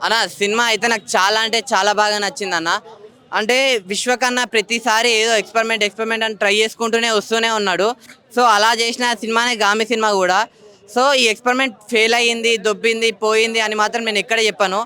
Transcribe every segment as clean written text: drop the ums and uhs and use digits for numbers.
అన్న సినిమా అయితే నాకు చాలా అంటే చాలా బాగా నచ్చింది అన్న. అంటే విశ్వకన్నా ప్రతిసారి ఏదో ఎక్స్పెరిమెంట్ అని ట్రై చేసుకుంటూనే వస్తూనే ఉన్నాడు. సో అలా చేసిన సినిమానే గామి సినిమా కూడా. సో ఈ ఎక్స్పెరిమెంట్ ఫెయిల్ అయ్యింది, దొబ్బింది, పోయింది అని మాత్రం నేను ఎక్కడ చెప్పాను.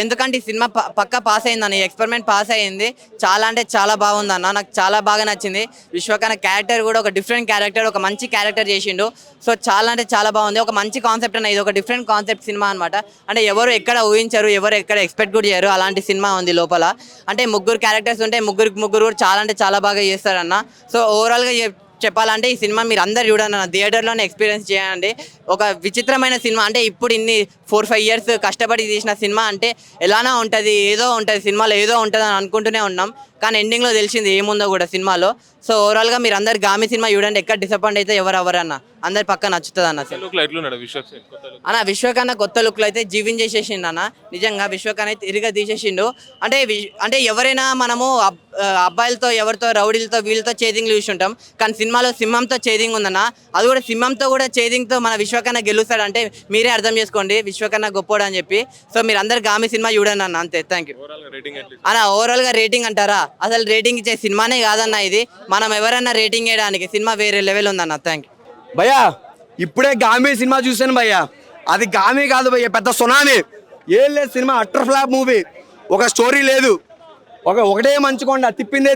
ఎందుకంటే ఈ సినిమా పక్కా పాస్ అయిందన్న, ఈ ఎక్స్పెరిమెంట్ పాస్ అయ్యింది. చాలా అంటే చాలా బాగుందన్న, నాకు చాలా బాగా నచ్చింది. విశ్వకన్న క్యారెక్టర్ కూడా ఒక డిఫరెంట్ క్యారెక్టర్, ఒక మంచి క్యారెక్టర్ చేసిండు. సో చాలా అంటే చాలా బాగుంది. ఒక మంచి కాన్సెప్ట్ అన్న, ఇది ఒక డిఫరెంట్ కాన్సెప్ట్ సినిమా అనమాట. అంటే ఎవరు ఎక్కడ ఊహించరు, ఎవరు ఎక్కడ ఎక్స్పెక్ట్ కూడా చేయరు, అలాంటి సినిమా ఉంది లోపల. అంటే ముగ్గురు క్యారెక్టర్స్ ఉంటే ముగ్గురు కూడా చాలా అంటే చాలా బాగా చేస్తారన్న. సో ఓవరాల్గా చెప్పాలంటే ఈ సినిమా మీరు అందరు చూడండి అన్న, థియేటర్లోనే ఎక్స్పీరియన్స్ చేయండి. ఒక విచిత్రమైన సినిమా. అంటే ఇప్పుడు ఇన్ని 4-5 ఇయర్స్ కష్టపడి తీసిన సినిమా అంటే ఎలానా ఉంటుంది, ఏదో ఉంటుంది సినిమాలో, ఏదో ఉంటుంది అని అనుకుంటూనే ఉన్నాం. కానీ ఎండింగ్లో తెలిసింది ఏముందో కూడా సినిమాలో. సో ఓవరాల్గా మీరు అందరు గామి సినిమా చూడండి, ఎక్కడ డిసప్పాయింట్ అయితే ఎవరన్న, అందరి పక్క నచ్చుతుంది అన్న. అన్న విశ్వకన్న కొత్త లుక్లో అయితే జీవించేసేసిండు అన్న. నిజంగా విశ్వకన్న అయితే తిరిగా తీసేసిండు. అంటే ఎవరైనా మనము అబ్బాయిలతో, ఎవరితో, రౌడీలతో, వీళ్ళతో చేదింగ్లు చూసుంటాం. కానీ సినిమాలో సింహంతో చేదింగ్ ఉందన్న. అది కూడా సింహంతో కూడా చేదింగ్తో మన విశ్వకన్న గెలుస్తాడంటే మీరే అర్థం చేసుకోండి విశ్వకన్న గొప్పోడు అని చెప్పి. సో మీరు అందరు గామి సినిమా చూడండి అన్న, అంతే. థ్యాంక్ యూ అన్న. ఓవరాల్గా రేటింగ్ అంటారా, అసలు రేటింగ్ ఇచ్చే సినిమానే కాదన్న ఇది. మనం ఎవరన్నా రేటింగ్ వేయడానికి సినిమా వేరే లెవెల్ ఉందన్న. థ్యాంక్ యూ భయ్యా. ఇప్పుడే గామి సినిమా చూశాను భయ్యా. అది గామి కాదు భయ్యా, పెద్ద సునామీ. ఏం లేదు సినిమా, అట్టర్ ఫ్లాప్ మూవీ. ఒక స్టోరీ లేదు, ఒకటే మంచుకొండ, తిప్పిందే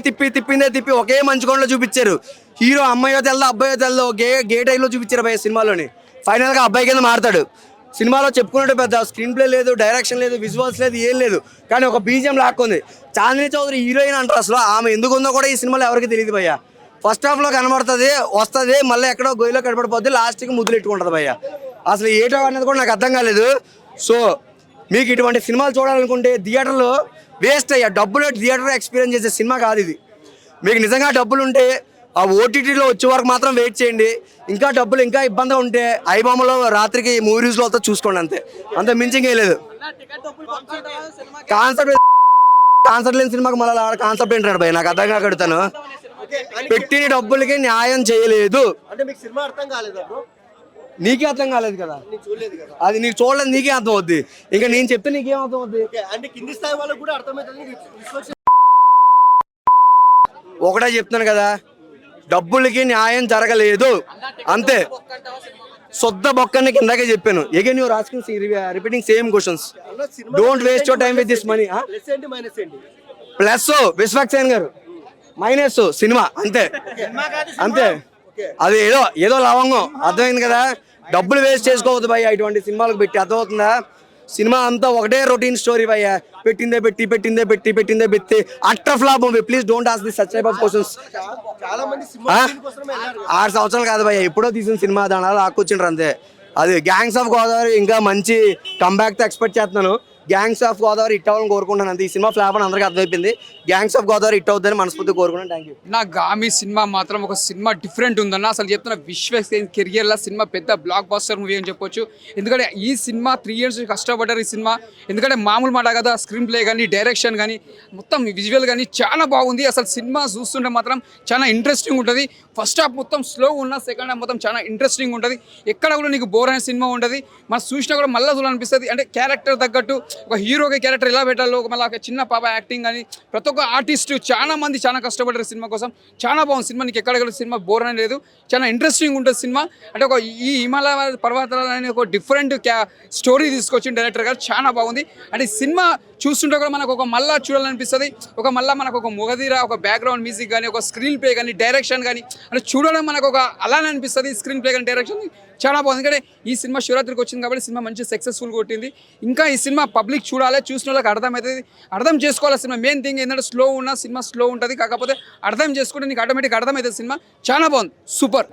తిప్పి ఒకే మంచుకొండలో చూపించారు. హీరో అమ్మాయో తెల్దో అబ్బాయో తెల్దో గే టైంలో చూపించారు భయ్య సినిమాలోని. ఫైనల్గా అబ్బాయి కింద మారుతాడు. సినిమాలో చెప్పుకున్నట్టు పెద్ద స్క్రీన్ ప్లే లేదు, డైరెక్షన్ లేదు, విజువల్స్ లేదు, ఏం లేదు. కానీ ఒక బీజిఎం లాక్కుంది. చాందినీ చౌదరి హీరోయిన్ అంటారు. అసలు ఆమె ఎందుకు ఉందో కూడా ఈ సినిమాలో ఎవరికి తెలియదు భయ్య. ఫస్ట్ హాఫ్లో కనబడుతుంది, వస్తుంది, మళ్ళీ ఎక్కడో గొయ్యిలో కనబడిపోద్ది, లాస్ట్కి ముద్దులు ఎట్టుకుంటుంది భయ్య. అసలు ఏటో అనేది కూడా నాకు అర్థం కాలేదు. సో మీకు ఇటువంటి సినిమాలు చూడాలనుకుంటే థియేటర్లో వేస్ట్ అయ్యా. డబ్బులు థియేటర్ ఎక్స్పీరియన్స్ చేసే సినిమా కాదు ఇది. మీకు నిజంగా డబ్బులు ఉంటే ఆ ఓటీటీలో వచ్చే వరకు మాత్రం వెయిట్ చేయండి. ఇంకా డబ్బులు ఇంకా ఇబ్బందిగా ఉంటే ఐబామ్లో రాత్రికి మూవీస్లో వస్తే చూసుకోండి, అంతే మించింగ్ లేదు. కాన్సెప్ట్ లేని సినిమాకి మళ్ళీ కాన్సెప్ట్ ఏంటాడు భయ్, నాకు అర్థం కాకడుతాను. పెట్టిన డబ్బులకి న్యాయం చేయలేదు. నీకే అర్థం కాలేదు కదా, అది నీకు చూడలేదు, నీకే అర్థం అవుద్ది. ఇంకా నేను చెప్తే నీకేం అర్థం అవుద్ది. ఒకటే చెప్తున్నాను కదా, డబ్బులకి న్యాయం జరగలేదు, అంతే. సొద్ద బొక్కని కిందకే చెప్పాను. Again your asking repeating same questions. Don't waste your time with this money. Plus Vishwaksen గారు, మైనస్ సినిమా, అంతే. అది ఏదో లవంగం, అర్థమైంది కదా. డబ్బులు వేస్ట్ చేసుకోవద్దు భయ్య ఇటువంటి సినిమాలకు పెట్టి, అర్థమవుతుందా. సినిమా అంతా ఒకటే రొటీన్ స్టోరీ భయ్య. పెట్టిందే పెట్టి utter flop movie. Please don't ask this such type of questions. 6 సంవత్సరాలు కాదు భయ్య, ఎప్పుడో తీసిన సినిమా, దాని ఆకొచ్చిండ్రు అంతే. అది గ్యాంగ్స్ ఆఫ్ గోదావరి ఇంకా మంచి కంబ్యాక్తో ఎక్స్పెక్ట్ చేస్తున్నాను. గ్యాంగ్స్ ఆఫ్ గోదావరి హిట్ అవ్వాలని కోరుకుంటాను అంతే. ఈ సినిమా ఫ్లాప్ అని అందరికీ అర్థమైపోయింది. గ్యాంగ్స్ ఆఫ్ గోదావరి హిట్ అవుతుందని మనస్ఫూర్తి కోరుకున్నాను. Thank you. నా గామి సినిమా మాత్రం ఒక సినిమా డిఫరెంట్ ఉందన్న. అసలు చెప్తున్న విశ్వక్సేన్ కెరియర్లో సినిమా పెద్ద బ్లాక్ బస్టర్ మూవీ అని చెప్పొచ్చు. ఎందుకంటే ఈ సినిమా 3 years కష్టపడ్డారు ఈ సినిమా. ఎందుకంటే మామూలు మాట కదా, స్క్రీన్ ప్లే కానీ, డైరెక్షన్ కానీ, మొత్తం విజువల్ కానీ చాలా బాగుంది. అసలు సినిమా చూస్తుంటే మాత్రం చాలా ఇంట్రెస్టింగ్ ఉంటుంది. ఫస్ట్ హాఫ్ మొత్తం స్లో ఉన్న, సెకండ్ హాఫ్ మొత్తం చాలా ఇంట్రెస్టింగ్ ఉంటుంది. ఎక్కడ కూడా నీకు బోర్ అయిన సినిమా ఉంటుంది. మనం చూసినా కూడా మళ్ళీ చూడాలనిపిస్తుంది. అంటే క్యారెక్టర్ తగ్గట్టు ఒక హీరోకి క్యారెక్టర్ ఎలా పెట్టాలో, మళ్ళీ ఒక చిన్న పాప యాక్టింగ్ కానీ, ప్రతి ఒక్క ఆర్టిస్ట్ చాలా మంది చాలా కష్టపడ్డారు సినిమా కోసం. చాలా బాగుంది సినిమా. నీకు ఎక్కడ సినిమా బోర్ అనేది లేదు, చాలా ఇంట్రెస్టింగ్ ఉంటుంది సినిమా. అంటే ఒక ఈ హిమాలయ పర్వతాలు అనే ఒక డిఫరెంట్ స్టోరీ తీసుకొచ్చిన డైరెక్టర్ గారు, చాలా బాగుంది. అంటే సినిమా చూస్తుంటే కూడా మనకు ఒక మళ్ళా చూడాలనిపిస్తుంది. మళ్ళీ మనకు ఒక మొగదీర, ఒక బ్యాక్గ్రౌండ్ మ్యూజిక్ కానీ, ఒక స్క్రీన్ ప్లే కానీ, డైరెక్షన్ కానీ అంటే చూడడం మనకు ఒక అలానే అనిపిస్తుంది. స్క్రీన్ ప్లే కానీ, డైరెక్షన్ చాలా బాగుంది. ఎందుకంటే ఈ సినిమా శివరాత్రికి వచ్చింది కాబట్టి సినిమా మంచి సక్సెస్ఫుల్ కొట్టింది. ఇంకా ఈ సినిమా పబ్లిక్ చూడాలి, చూసిన వాళ్ళకి అర్థమవుతుంది, అర్థం చేసుకోవాలి. సినిమా మెయిన్ థింగ్ ఏంటంటే స్లో ఉన్న సినిమా స్లో ఉంటుంది, కాకపోతే అర్థం చేసుకుంటే నీకు ఆటోమేటిక్ అర్థమవుతుంది. సినిమా చాలా బాగుంది, సూపర్.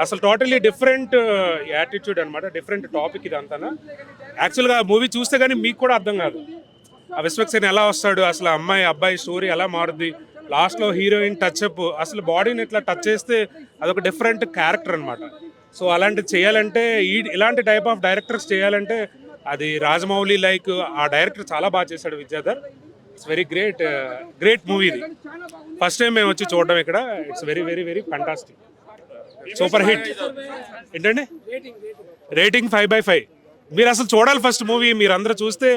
అసలు టోటలీ డిఫరెంట్ యాటిట్యూడ్ అనమాట, డిఫరెంట్ టాపిక్ ఇది అంతా. యాక్చువల్గా మూవీ చూస్తే కానీ మీకు కూడా అర్థం కాదు ఆ విశ్వక్సేన్ ఎలా వస్తాడు, అసలు అమ్మాయి అబ్బాయి స్టోరీ ఎలా మారుద్ది, లాస్ట్లో హీరోయిన్ టచ్ అప్, అసలు బాడీని ఇట్లా టచ్ చేస్తే అదొక డిఫరెంట్ క్యారెక్టర్ అనమాట. సో అలాంటిది చేయాలంటే, ఇలాంటి టైప్ ఆఫ్ డైరెక్టర్స్ చేయాలంటే అది రాజమౌళి లైక్ ఆ డైరెక్టర్ చాలా బాగా చేశాడు, Vidyadhar. It's very great movie ఇది. ఫస్ట్ టైం మేము వచ్చి చూడడం ఇక్కడ. It's very fantastic, super hit. ఏంటండి రేటింగ్ 5/5. మీరు అసలు చూడాలి ఫస్ట్ మూవీ. మీరు అందరూ చూస్తే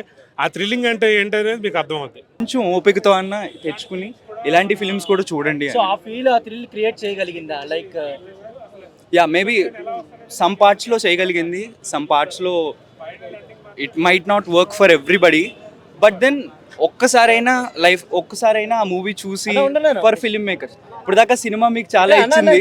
ఆ థ్రిల్లింగ్ అంటే ఏంటనేది మీకు అర్థమవుతుంది. కొంచెం ఓపికతో అన్న తెచ్చుకుని ఇలాంటి ఫిలిమ్స్ కూడా చూడండి. సో ఆ ఫీల్ ఆ థ్రిల్ క్రియేట్ చేయగలిగిందా లైక్ యా మేబీ సమ్ పార్ట్స్లో చేయగలిగింది, సమ్ పార్ట్స్లో it might not work for everybody, but then ఒక్కసారైనా ఆ మూవీ చూసి ఫర్ ఫిల్మ్ మేకర్స్ ఇప్పుడు దాకా సినిమా మీకు చాలా ఇచ్చింది.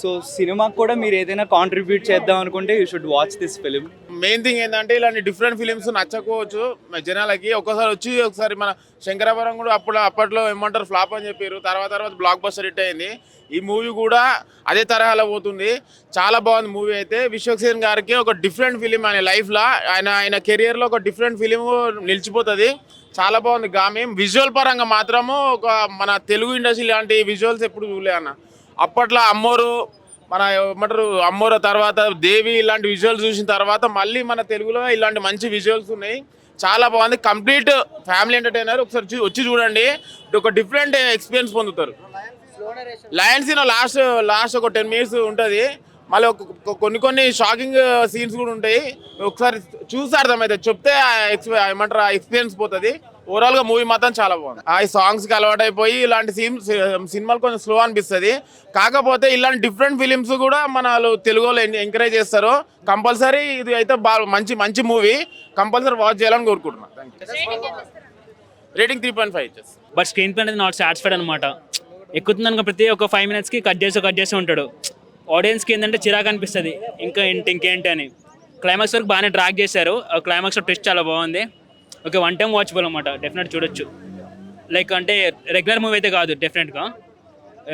సో సినిమాకి కూడా మీరు ఏదైనా కాంట్రిబ్యూట్ చేద్దాం అనుకుంటే you should watch this film. Main thing ఏంటంటే ఇలాంటి డిఫరెంట్ ఫిలిమ్స్ నచ్చకపోవచ్చు జనాలకి. ఒకసారి మన శంకరాభరణం కూడా అప్పట్లో ఏమంటారు ఫ్లాప్ అని చెప్పారు, తర్వాత బ్లాక్ బస్టర్ హిట్ అయింది. ఈ మూవీ కూడా అదే తరహాలో పోతుంది. చాలా బాగుంది మూవీ అయితే. విశ్వక్సేన్ గారికి ఒక డిఫరెంట్ ఫిలిం ఆయన లైఫ్లో, ఆయన కెరియర్లో ఒక డిఫరెంట్ ఫిలిం నిలిచిపోతుంది. చాలా బాగుంది గామి. విజువల్ పరంగా మాత్రము ఒక మన తెలుగు ఇండస్ట్రీ లాంటి విజువల్స్ ఎప్పుడు చూడలే అన్న. అప్పట్లో అమ్మోరు మన ఏమంటారు అమ్మోరు తర్వాత దేవి ఇలాంటి విజువల్స్ చూసిన తర్వాత మళ్ళీ మన తెలుగులో ఇలాంటి మంచి విజువల్స్ ఉన్నాయి. చాలా బాగుంది. Complete family entertainer. ఒకసారి వచ్చి చూడండి, ఒక డిఫరెంట్ ఎక్స్పీరియన్స్ పొందుతారు. లయన్ సీన్ లాస్ట్ ఒక 10 minutes ఉంటుంది. మళ్ళీ కొన్ని షాకింగ్ సీన్స్ కూడా ఉంటాయి. ఒకసారి చూస్తే అర్థమైతే, చెప్తే ఏమంటారు ఎక్స్పీరియన్స్ పోతుంది. ఓవరాల్గా మూవీ మాత్రం చాలా బాగుంది. ఆ సాంగ్స్కి అలవాటు అయిపోయి ఇలాంటి సినిమాలు కొంచెం స్లో అనిపిస్తుంది. కాకపోతే ఇలాంటి డిఫరెంట్ ఫిలిమ్స్ కూడా మన తెలుగులో ఎంకరేజ్ చేస్తారు. కంపల్సరీ ఇది అయితే మంచి మూవీ, కంపల్సరీ వాచ్ చేయాలని కోరుకుంటున్నాను. రేటింగ్ 3.5 ఇచ్చేసి. బట్ స్క్రీన్ ప్లే అనేది నాట్ సాటిస్ఫైడ్ అనమాట. ఎక్కుతుంది అనుకో ప్రతి ఒక 5 minutesకి కట్ చేసి ఉంటాడు. ఆడియన్స్కి ఏంటంటే చిరాకు అనిపిస్తుంది, ఇంకేంటి అని. క్లైమాక్స్ వరకు బాగానే డ్రాగ్ చేశారు. క్లైమాక్స్ టెస్ట్ చాలా బాగుంది. ఓకే, 1 time వాచబుల్ అనమాట, డెఫినెట్ చూడొచ్చు. లైక్ అంటే రెగ్యులర్ మూవీ అయితే కాదు, డెఫినెట్గా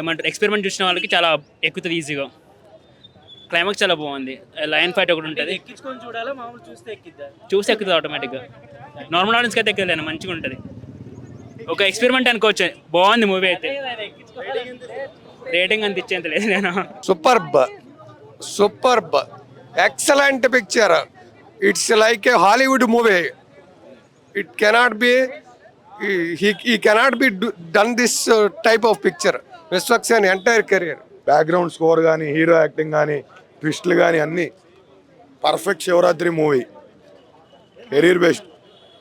ఏమంటారు ఎక్స్పెరిమెంట్ చూసిన వాళ్ళకి చాలా ఎక్కుతుంది ఈజీగా. క్లైమాక్స్ చాలా బాగుంది. లయన్ ఫైట్ ఒకటి ఉంటుంది, ఎక్కించుకొని చూడాలా మామూలు చూస్తే ఎక్కుతుంది ఆటోమేటిక్గా. నార్మల్ ఆడియన్స్కి అయితే ఎక్కలేదు, మంచిగా ఉంటుంది. ఒక ఎక్స్పెరిమెంట్ అనుకోవచ్చు. బాగుంది మూవీ అయితే. రేటింగ్ అంత ఇచ్చేంత లేదు నేను. Superb excellent picture. It's like A Hollywood movie. It cannot be he cannot be done this type of picture. Vishwaksen entire career, background score కానీ, హీరో యాక్టింగ్ కానీ, ట్విస్ట్లు కానీ అన్నీ perfect. Shivaratri movie career best,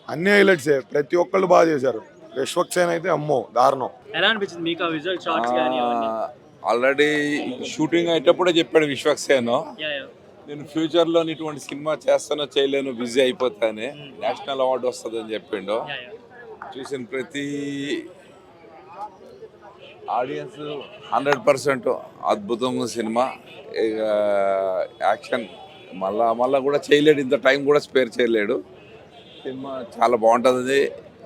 అన్ని హైలైట్సే. ప్రతి ఒక్కళ్ళు బాగా చేశారు. విశ్వక్సేన్ అయితే అమ్మో దారుణం. ఎలా అనిపించింది మీకు ఆ విజువల్ షాట్స్ కానీ? ఆల్రెడీ షూటింగ్ అయ్యేటప్పుడే చెప్పాడు విశ్వక్సేన్, నేను ఫ్యూచర్లో ఇటువంటి సినిమా చేస్తానో చేయలేను, బిజీ అయిపోతానే, నేషనల్ అవార్డు వస్తుందని చెప్పిండు. చూసిన ప్రతి ఆడియన్స్ 100% అద్భుతంగా సినిమా. ఇక యాక్షన్ మళ్ళా కూడా చేయలేడు, ఇంత టైం కూడా స్పేర్ చేయలేడు. సినిమా చాలా బాగుంటుంది,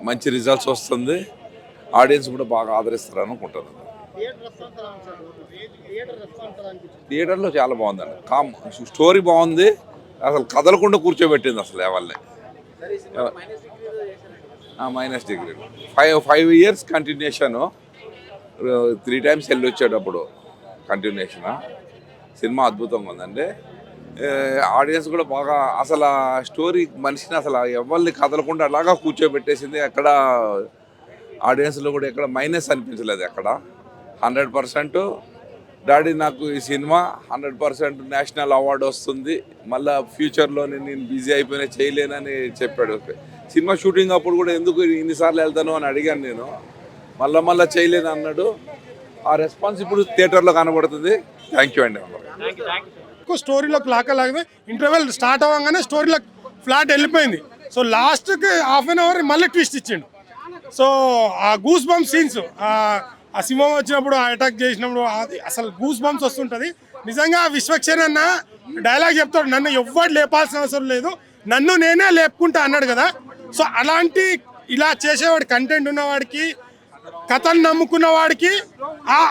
మంచి రిజల్ట్స్ వస్తుంది, ఆడియన్స్ కూడా బాగా ఆదరిస్తారు అనుకుంటున్నాను. థియేటర్లో చాలా బాగుందండి. స్టోరీ బాగుంది, అసలు కదలకుండా కూర్చోబెట్టింది అసలు ఎవరిని. -degree 5 years కంటిన్యూషను, 3 times వెళ్ళి వచ్చేటప్పుడు కంటిన్యూషన్. సినిమా అద్భుతంగా ఉందండి. ఆడియన్స్ కూడా బాగా, అసలు స్టోరీ మనిషిని అసలు ఎవరిని కదలకుండా అలాగా కూర్చోబెట్టేసింది. ఎక్కడ ఆడియన్స్లో కూడా ఎక్కడ మైనస్ అనిపించలేదు. ఎక్కడ 100% డాడీ నాకు ఈ సినిమా 100% నేషనల్ అవార్డు వస్తుంది, మళ్ళీ ఫ్యూచర్లో నేను బిజీ అయిపోయినా చేయలేనని చెప్పాడు. సినిమా షూటింగ్ అప్పుడు కూడా ఎందుకు ఇన్నిసార్లు వెళ్తాను అని అడిగాను నేను, మళ్ళీ చేయలేను అన్నాడు. ఆ రెస్పాన్స్ ఇప్పుడు థియేటర్లో కనబడుతుంది. థ్యాంక్ యూ అండి. స్టోరీలోకి లాగలే ఇంటర్వెల్ స్టార్ట్ అవ్వగానే స్టోరీలో ఫ్లాట్ వెళ్ళిపోయింది. సో లాస్ట్కి ½ an hour మళ్ళీ ట్విస్ట్ ఇచ్చిండు. సో ఆ గూస్ బంప్స్ సీన్స్, ఆ సింహం వచ్చినప్పుడు, ఆ అటాక్ చేసినప్పుడు అది అసలు గూస్ బంప్స్ వస్తుంటుంది. నిజంగా విశ్వక్సేన్ అన్న డైలాగ్ చెప్తాడు, నన్ను ఎవ్వరు లేపాల్సిన అవసరం లేదు, నన్ను నేనే లేపుకుంటా అన్నాడు కదా. సో అలాంటి ఇలా చేసేవాడు, కంటెంట్ ఉన్నవాడికి, కథను నమ్ముకున్న వాడికి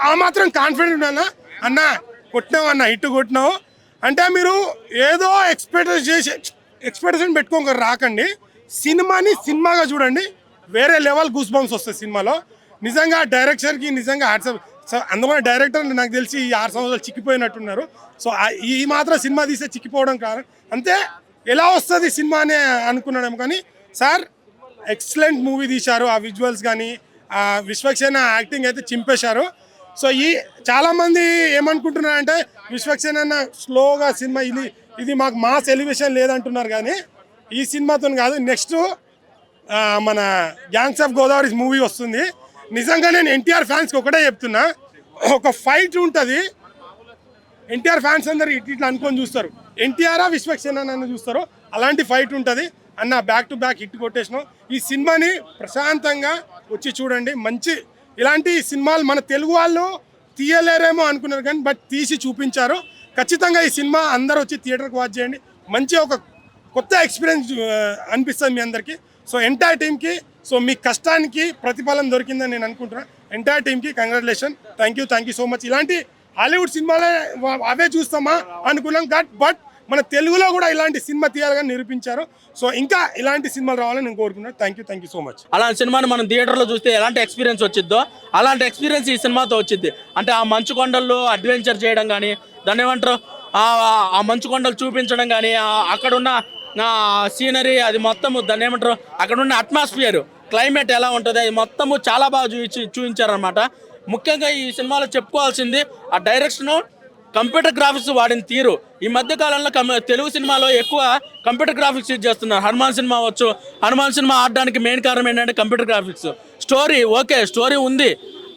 ఆ మాత్రం కాన్ఫిడెంట్ ఉండాలా. అన్న కొట్టినావు, అన్న హిట్ కొట్టినావు అంటే మీరు ఏదో ఎక్స్పెక్టేషన్ పెట్టుకోక రాకండి. సినిమాని సినిమాగా చూడండి, వేరే లెవెల్ గూస్ బంప్స్ వస్తాయి సినిమాలో. నిజంగా డైరెక్షన్కి నిజంగా హ్యాట్సాప్. సో అందువల్ల డైరెక్టర్ నాకు తెలిసి ఈ 6 సంవత్సరాలు చిక్కిపోయినట్టున్నారు. సో ఈ మాత్రం సినిమా తీస్తే చిక్కిపోవడం కాదు, అంతే ఎలా వస్తుంది సినిమా అని అనుకున్నాడేమో. కానీ సార్ ఎక్సలెంట్ మూవీ తీశారు. ఆ విజువల్స్ కానీ, ఆ విశ్వక్సేన్ యాక్టింగ్ అయితే చింపేశారు. సో చాలామంది ఏమనుకుంటున్నారంటే విశ్వక్సేన్ అన్న స్లోగా సినిమా ఇది మాకు మాస్ ఎలివేషన్ లేదంటున్నారు. కానీ ఈ సినిమాతో కాదు, నెక్స్ట్ మన గ్యాంగ్స్ ఆఫ్ గోదావరి మూవీ వస్తుంది. నిజంగా నేను ఎన్టీఆర్ ఫ్యాన్స్కి ఒకటే చెప్తున్నా, ఒక ఫైట్ ఉంటుంది. ఎన్టీఆర్ ఫ్యాన్స్ అందరు ఇట్లా అనుకొని చూస్తారు, ఎన్టీఆరా విశ్వక్సేన అని చూస్తారు. అలాంటి ఫైట్ ఉంటుంది అన్న. బ్యాక్ టు బ్యాక్ హిట్ కొట్టేసినాం. ఈ సినిమాని ప్రశాంతంగా వచ్చి చూడండి. మంచి ఇలాంటి సినిమాలు మన తెలుగు వాళ్ళు తీయలేరేమో అనుకున్నారు కానీ బట్ తీసి చూపించారు. ఖచ్చితంగా ఈ సినిమా అందరూ వచ్చి థియేటర్కి వాచ్ చేయండి. మంచి ఒక కొత్త ఎక్స్పీరియన్స్ అనిపిస్తుంది మీ అందరికీ. సో ఎంటైర్ టీమ్కి, సో మీ కష్టానికి ప్రతిఫలం దొరికిందని నేను అనుకుంటున్నాను. ఎంటైర్ టీమ్కి congratulation. Thank you so much. ఇలాంటి హాలీవుడ్ సినిమాలే అవే చూస్తామా అనుకున్నాం బట్ మన తెలుగులో కూడా ఇలాంటి సినిమా తీయాలని నిరూపించారు. సో ఇంకా ఇలాంటి సినిమాలు రావాలని నేను కోరుకున్నాను. Thank you so much. అలాంటి సినిమాని మనం థియేటర్లో చూస్తే ఎలాంటి ఎక్స్పీరియన్స్ వచ్చిద్దో అలాంటి ఎక్స్పీరియన్స్ ఈ సినిమాతో వచ్చింది. అంటే ఆ మంచు కొండల్లో అడ్వెంచర్ చేయడం కానీ, దాన్ని ఏమంటారు, ఆ మంచు కొండలు చూపించడం కానీ, అక్కడున్న సీనరీ, అది మొత్తము దాన్ని ఏమంటారు, అక్కడున్న అట్మాస్ఫియర్, క్లైమేట్ ఎలా ఉంటుంది, అది మొత్తము చాలా బాగా చూపించారనమాట. ముఖ్యంగా ఈ సినిమాలో చెప్పుకోవాల్సింది ఆ డైరెక్షను, కంప్యూటర్ గ్రాఫిక్స్ వాడిన తీరు. ఈ మధ్య కాలంలో తెలుగు సినిమాలో ఎక్కువ కంప్యూటర్ గ్రాఫిక్స్ యూజ్ చేస్తున్నారు. హనుమాన్ సినిమా అవ్వచ్చు, హనుమాన్ సినిమా ఆడడానికి మెయిన్ కారణం ఏంటంటే computer graphics. Story okay, story ఉంది,